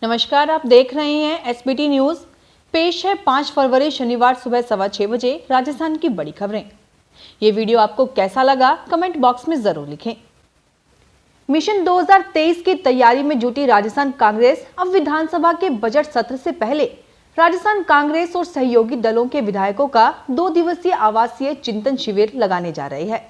नमस्कार, आप देख रहे हैं एसबीटी न्यूज। पेश है 5 फरवरी शनिवार सुबह 6:15 बजे राजस्थान की बड़ी खबरें। ये वीडियो आपको कैसा लगा कमेंट बॉक्स में जरूर लिखें। मिशन 2023 की तैयारी में जुटी राजस्थान कांग्रेस अब विधानसभा के बजट सत्र से पहले राजस्थान कांग्रेस और सहयोगी दलों के विधायकों का 2 दिवसीय आवासीय चिंतन शिविर लगाने जा रही है।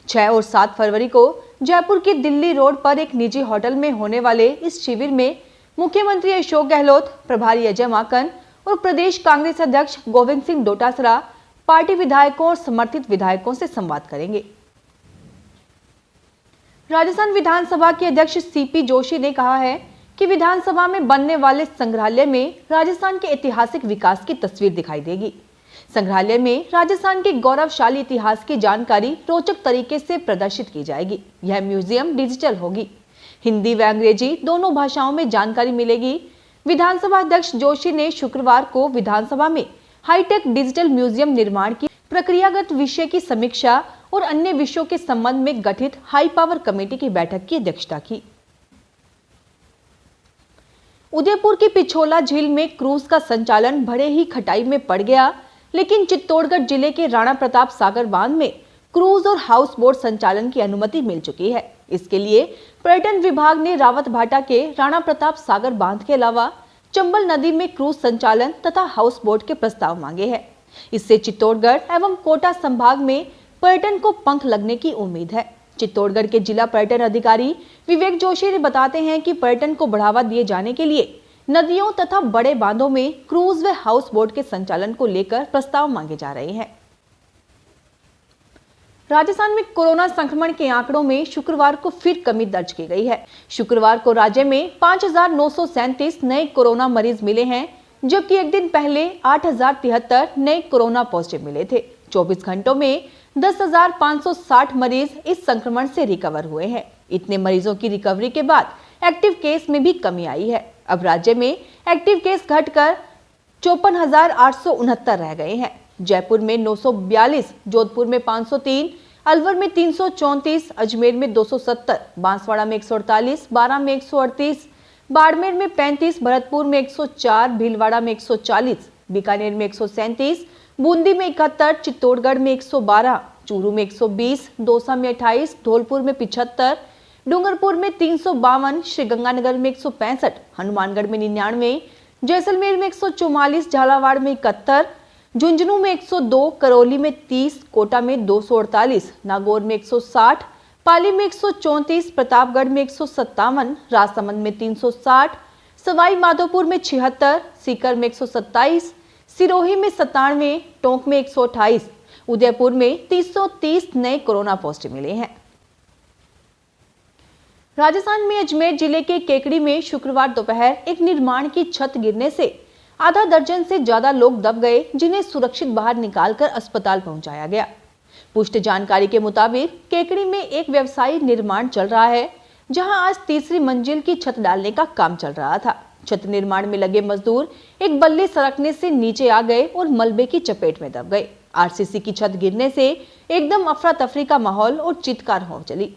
6 और 7 फरवरी को जयपुर की दिल्ली रोड पर एक निजी होटल में होने वाले इस शिविर में मुख्यमंत्री अशोक गहलोत, प्रभारी अजय माकन और प्रदेश कांग्रेस अध्यक्ष गोविंद सिंह डोटासरा पार्टी विधायकों और समर्थित विधायकों से संवाद करेंगे। राजस्थान विधानसभा के अध्यक्ष सीपी जोशी ने कहा है कि विधानसभा में बनने वाले संग्रहालय में राजस्थान के ऐतिहासिक विकास की तस्वीर दिखाई देगी। संग्रहालय में राजस्थान के गौरवशाली इतिहास की जानकारी रोचक तरीके से प्रदर्शित की जाएगी। यह म्यूजियम डिजिटल होगी, हिंदी व अंग्रेजी दोनों भाषाओं में जानकारी मिलेगी। विधानसभा अध्यक्ष जोशी ने शुक्रवार को विधानसभा में हाईटेक डिजिटल म्यूजियम निर्माण की प्रक्रियागत विषय की समीक्षा और अन्य विषयों के संबंध में गठित हाई पावर कमेटी की बैठक की अध्यक्षता की। उदयपुर की पिछोला झील में क्रूज का संचालन भले ही खटाई में पड़ गया, लेकिन चित्तौड़गढ़ जिले के राणा प्रताप सागर बांध में क्रूज और हाउस बोट संचालन की अनुमति मिल चुकी है। इसके लिए पर्यटन विभाग ने रावतभाटा के राणा प्रताप सागर बांध के अलावा चंबल नदी में क्रूज संचालन तथा हाउस बोट के प्रस्ताव मांगे हैं। इससे चित्तौड़गढ़ एवं कोटा संभाग में पर्यटन को पंख लगने की उम्मीद है। चित्तौड़गढ़ के जिला पर्यटन अधिकारी विवेक जोशी ने बताते हैं कि पर्यटन को बढ़ावा दिए जाने के लिए नदियों तथा बड़े बांधों में क्रूज व हाउस बोट के संचालन को लेकर प्रस्ताव मांगे जा रहे हैं। राजस्थान में कोरोना संक्रमण के आंकड़ों में शुक्रवार को फिर कमी दर्ज की गई है। शुक्रवार को राज्य में 5,937 नए कोरोना मरीज मिले हैं, जबकि एक दिन पहले 8,073 नए कोरोना पॉजिटिव मिले थे। 24 घंटों में 10,560 मरीज इस संक्रमण से रिकवर हुए हैं। इतने मरीजों की रिकवरी के बाद एक्टिव केस में भी कमी आई है। अब राज्य में एक्टिव केस घटकर 54,869 रह गए हैं। जयपुर में 942, जोधपुर में 503, अलवर में 334, अजमेर में 270, बांसवाड़ा में 148, बारां में 138, बाड़मेर में 35, भरतपुर में 104, भीलवाड़ा में 140, बीकानेर में 137, बूंदी में 71, चित्तौड़गढ़ में 112, चूरू में 120, दौसा में 28, धौलपुर में 75, डूंगरपुर में 352, श्रीगंगानगर में 165, हनुमानगढ़ में 99, जैसलमेर में 144, झालावाड़ में 71, झुंझुनू में 102, करौली में 30, कोटा में 248, नागौर में 160, पाली में 134, प्रतापगढ़ में 157, राजसमंद में 360, सवाई माधोपुर में 76, सीकर में 127, सिरोही में 97, टोंक में 128, उदयपुर में 330 नए कोरोना पॉजिटिव मिले हैं। राजस्थान में अजमेर जिले के केकड़ी में शुक्रवार दोपहर एक निर्माण की छत गिरने से आधा दर्जन से ज्यादा लोग दब गए, जिन्हें सुरक्षित बाहर निकालकर अस्पताल पहुंचाया गया। पुष्ट जानकारी के मुताबिक केकड़ी में एक व्यवसायी निर्माण चल रहा है, जहां आज तीसरी मंजिल की छत डालने का काम चल रहा था। छत निर्माण में लगे मजदूर एक बल्ले सरकने से नीचे आ गए और मलबे की चपेट में दब गए। आरसीसी की छत गिरने से एकदम अफरा तफरी का माहौल और चित्कार हो चली।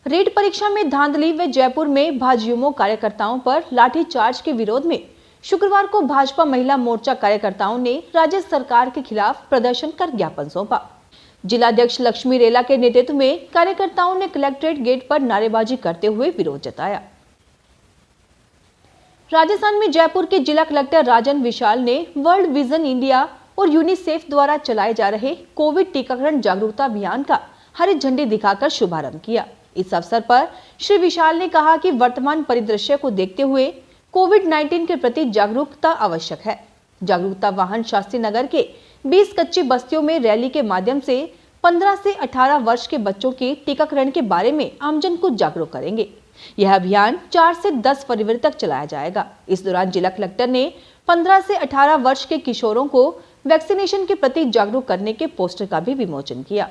रीट परीक्षा में धांधली व जयपुर में भाजयुमो कार्यकर्ताओं पर लाठीचार्ज के विरोध में शुक्रवार को भाजपा महिला मोर्चा कार्यकर्ताओं ने राज्य सरकार के खिलाफ प्रदर्शन कर ज्ञापन सौंपा। जिलाध्यक्ष लक्ष्मी रेला के नेतृत्व में कार्यकर्ताओं ने कलेक्ट्रेट गेट पर नारेबाजी करते हुए विरोध जताया। राजस्थान में जयपुर के जिला कलेक्टर राजन विशाल ने वर्ल्ड विजन इंडिया और यूनिसेफ द्वारा चलाए जा रहे कोविड टीकाकरण जागरूकता अभियान का हरी झंडी दिखाकर शुभारंभ किया। इस अवसर पर श्री विशाल ने कहा कि वर्तमान परिदृश्य को देखते हुए कोविड-19 के प्रति जागरूकता आवश्यक है। जागरूकता वाहन शास्त्री नगर के 20 कच्ची बस्तियों में रैली के माध्यम से 15 से 18 वर्ष के बच्चों के टीकाकरण के बारे में आमजन को जागरूक करेंगे। यह अभियान 4 से 10 फरवरी तक चलाया जाएगा। इस दौरान जिला कलेक्टर ने 15 से 18 वर्ष के किशोरों को वैक्सीनेशन के प्रति जागरूक करने के पोस्टर का भी विमोचन किया।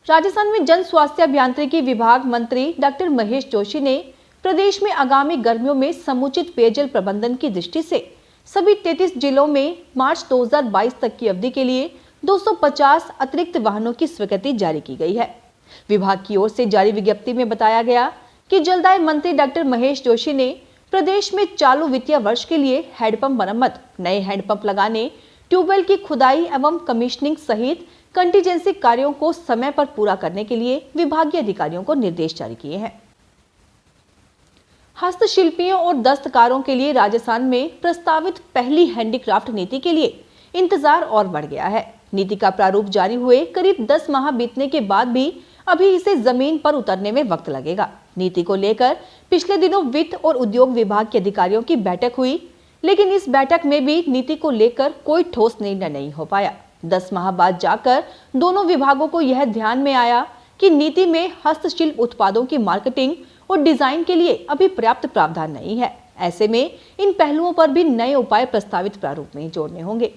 राजस्थान में जन स्वास्थ्य अभियांत्रिकी विभाग मंत्री डॉक्टर महेश जोशी ने प्रदेश में आगामी गर्मियों में समुचित पेयजल प्रबंधन की दृष्टि से सभी 33 जिलों में मार्च 2022 तक की अवधि के लिए 250 अतिरिक्त वाहनों की स्वीकृति जारी की गई है। विभाग की ओर से जारी विज्ञप्ति में बताया गया कि जलदाय मंत्री डॉक्टर महेश जोशी ने प्रदेश में चालू वित्तीय वर्ष के लिए हैंडपंप मरम्मत, नए हैंडपंप लगाने, ट्यूबवेल की खुदाई एवं कमीशनिंग सहित कंटीजेंसी कार्यों को समय पर पूरा करने के लिए विभागीय अधिकारियों को निर्देश जारी किए हैं। हस्तशिल्पियों और दस्तकारों के लिए राजस्थान में प्रस्तावित पहली हैंडीक्राफ्ट नीति के लिए इंतजार और बढ़ गया है। नीति का प्रारूप जारी हुए करीब 10 माह बीतने के बाद भी अभी इसे जमीन पर उतरने में वक्त लगेगा। नीति को लेकर पिछले दिनों वित्त और उद्योग विभाग के अधिकारियों की बैठक हुई, लेकिन इस बैठक में भी नीति को लेकर कोई ठोस निर्णय नहीं हो पाया। 10 माह बाद जाकर दोनों विभागों को यह ध्यान में आया कि नीति में हस्तशिल्प उत्पादों की मार्केटिंग और डिजाइन के लिए अभी पर्याप्त प्रावधान नहीं है। ऐसे में इन पहलुओं पर भी नए उपाय प्रस्तावित प्रारूप में जोड़ने होंगे।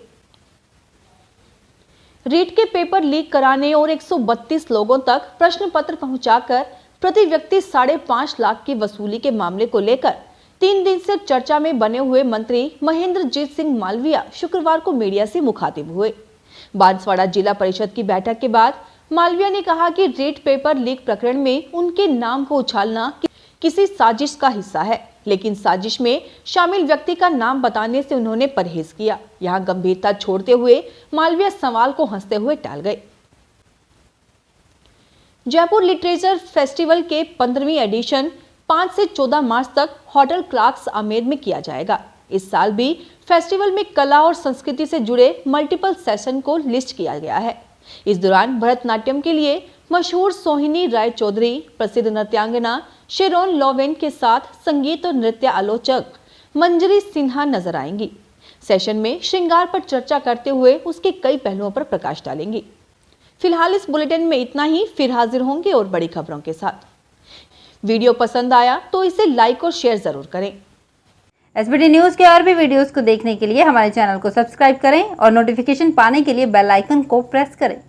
रीट के पेपर लीक कराने और 132 लोगों तक प्रश्न पत्र पहुंचाकर प्रति व्यक्ति 5.5 लाख की वसूली के मामले को लेकर 3 दिन से चर्चा में बने हुए मंत्री महेंद्रजीत सिंह मालविया शुक्रवार को मीडिया से मुखातिब हुए। बांसवाड़ा जिला परिषद की बैठक के बाद मालविया ने कहा कि रीट पेपर लीक प्रकरण में उनके नाम को उछालना किसी साजिश का हिस्सा है, लेकिन साजिश में शामिल व्यक्ति का नाम बताने से उन्होंने परहेज किया। यहां गंभीरता छोड़ते हुए मालविया सवाल को हंसते हुए टाल गए। जयपुर लिटरेचर फेस्टिवल के 15वीं एडिशन 5 से 14 मार्च तक होटल क्लार्क्स आमेर में किया जाएगा। इस साल भी फेस्टिवल में कला और संस्कृति से जुड़े मल्टीपल सेशन को लिस्ट किया गया है। इस दौरान भरतनाट्यम के लिए मशहूर सोहिनी राय चौधरी, प्रसिद्ध नृत्यांगना शेरोन लोवेन के साथ संगीत और नृत्य आलोचक मंजरी सिन्हा नजर आएंगी। सेशन में श्रृंगार पर चर्चा करते हुए उसके कई पहलुओं पर प्रकाश डालेंगी। फिलहाल इस बुलेटिन में इतना ही, फिर हाजिर होंगे और बड़ी खबरों के साथ। वीडियो पसंद आया तो इसे लाइक और शेयर जरूर करें। एसबीटी न्यूज के और भी वीडियोस को देखने के लिए हमारे चैनल को सब्सक्राइब करें और नोटिफिकेशन पाने के लिए बेल आइकन को प्रेस करें।